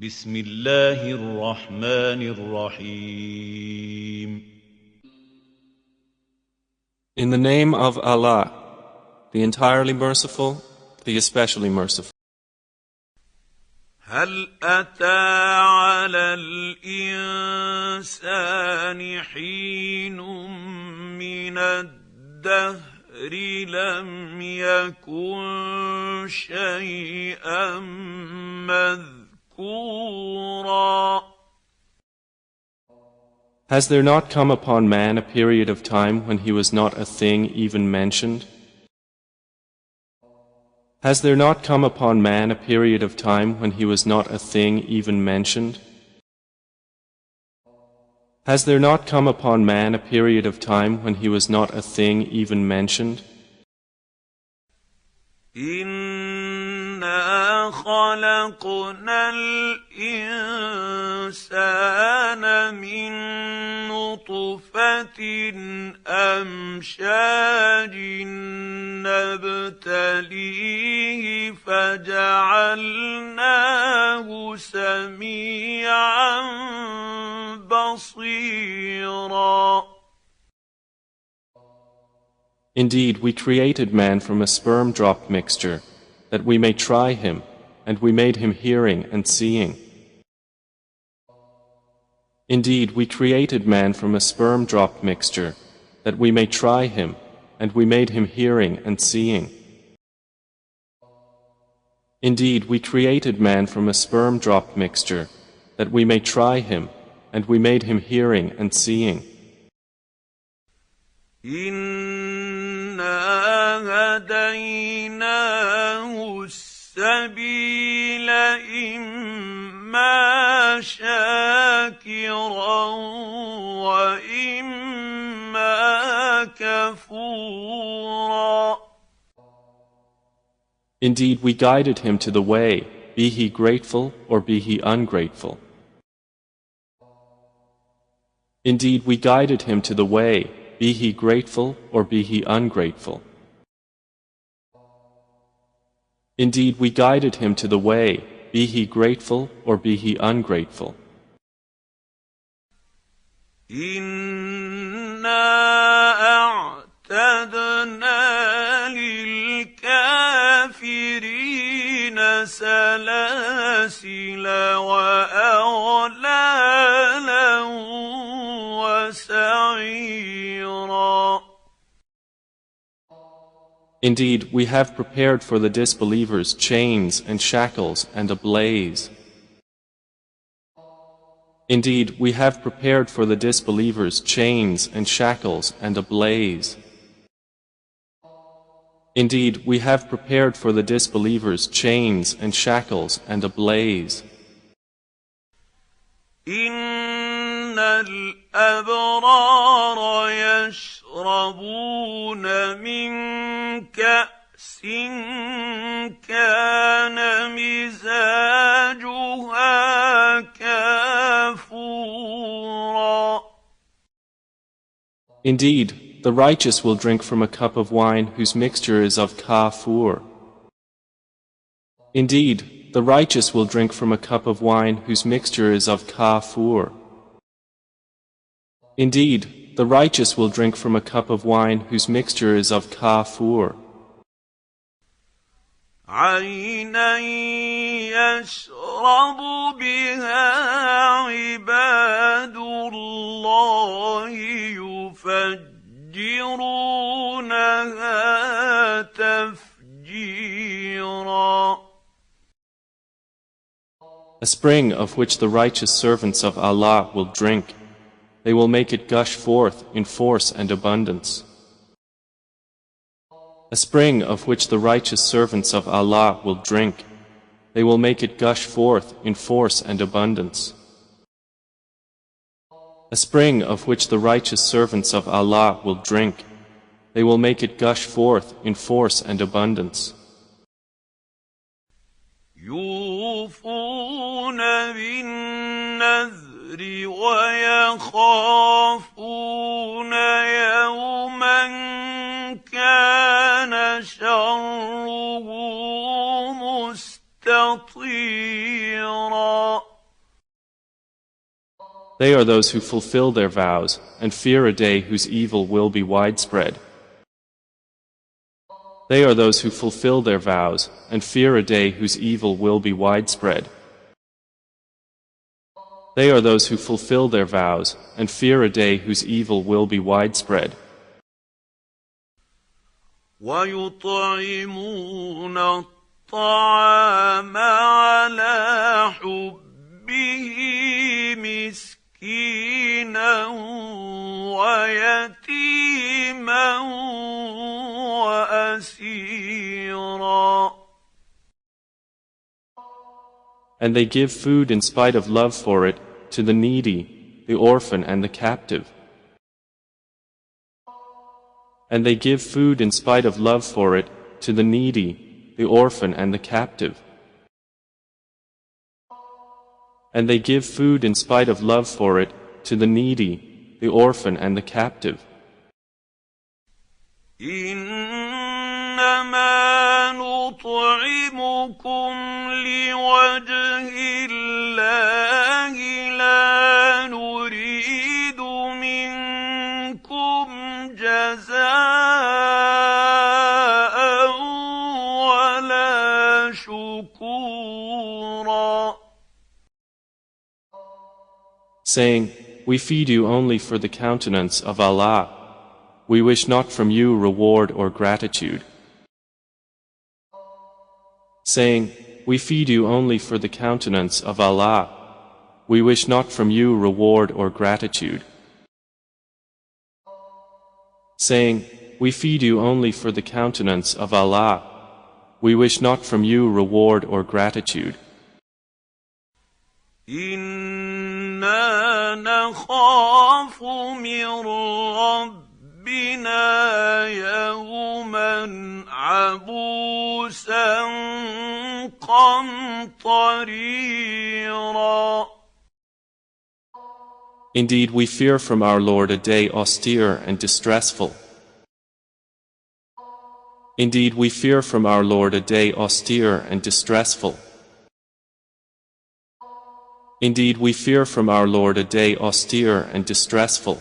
بسم الله الرحمن الرحيم. In the name of Allah, the entirely merciful, the especially merciful. هل أتى على الإنسان حين من الدهر لم يكن شيئا مذكورا. Has there not come upon man a period of time when he was not a thing even mentioned? Has there not come upon man a period of time when he was not a thing even mentioned? Has there not come upon man a period of time when he was not a thing even mentioned? إِنَّا خَلَقْنَا الْإِنسَانَ مِن نُّطْفَةٍ أَمْشَاجٍ نَّبْتَلِيهِ فَجَعَلْنَاهُ سَمِيعًا بَصِيرًا. Indeed, we created man from a sperm drop mixture, that we may try him, and we made him hearing and seeing. Indeed, we created man from a sperm drop mixture, that we may try him, and we made him hearing and seeing. Indeed, we created man from a sperm drop mixture, that we may try him, and we made him hearing and seeing. إِنَّا هَدَيْنَاهُ السَّبِيلَ إِمَّا شَاكِرًا وَإِمَّا كَفُورًا. Indeed, we guided him to the way, be he grateful or be he ungrateful. Indeed, we guided him to the way, be he grateful or be he ungrateful. Indeed, we guided him to the way, be he grateful or be he ungrateful. إِنَّا أَعْتَدْنَا لِلْكَافِرِينَ سَلَاسِلَ وَأَغْلَالًا وَسَعِيرًا. Indeed, we have prepared for the disbelievers chains and shackles and a blaze. Indeed, we have prepared for the disbelievers chains and shackles and a blaze. Indeed, we have prepared for the disbelievers chains and shackles and a blaze. إِنَّ الْأَبْرَارَ يَشْرَبُونَ مِن كَأْسٍ كَانَ مِزَاجُهَا كَافُورًا. Indeed, the righteous will drink from a cup of wine whose mixture is of kafur. Indeed, the righteous will drink from a cup of wine whose mixture is of kafur. Indeed, the righteous will drink from a cup of wine whose mixture is of kafur. عَيْنًا يَشْرَبُ بِهَا عِبَادُ اللَّهِ يُفَجِّرُونَهَا تَفْجِيرًا. A spring of which the righteous servants of Allah will drink. They will make it gush forth in force and abundance. A spring of which the righteous servants of Allah will drink. They will make it gush forth in force and abundance. A spring of which the righteous servants of Allah will drink. They will make it gush forth in force and abundance. يُوفُونَ بِالنَّذْرِ وَيَخَافُونَ يَوْمًا كَانَ شَرُّهُ مُسْتَطِيرًا. They are those who fulfill their vows and fear a day whose evil will be widespread. They are those who fulfill their vows and fear a day whose evil will be widespread. They are those who fulfill their vows and fear a day whose evil will be widespread. وَيُطْعِمُونَ الطَّعَامَ عَلَى حُبِّهِ مسكينا ويتيما وأسيرا. And they give food in spite of love for it to the needy, the orphan and the captive. And they give food in spite of love for it to the needy, the orphan and the captive. And they give food in spite of love for it to the needy, the orphan and the captive. إنما نطعمكم لوجه الله لا نريد منكم جزاء ولا شكورا. Saying, we feed you only for the countenance of Allah. We wish not from you reward or gratitude. Saying, we feed you only for the countenance of Allah. We wish not from you reward or gratitude. Saying, we feed you only for the countenance of Allah. We wish not from you reward or gratitude. إِنَّا نَخَافُ مِنْ رَبِّنَا يَوْمًا عَبُوسًا قَمْطَرِيرًا. Indeed, we fear from our Lord a day austere and distressful. Indeed, we fear from our Lord a day austere and distressful. Indeed, we fear from our Lord a day austere and distressful.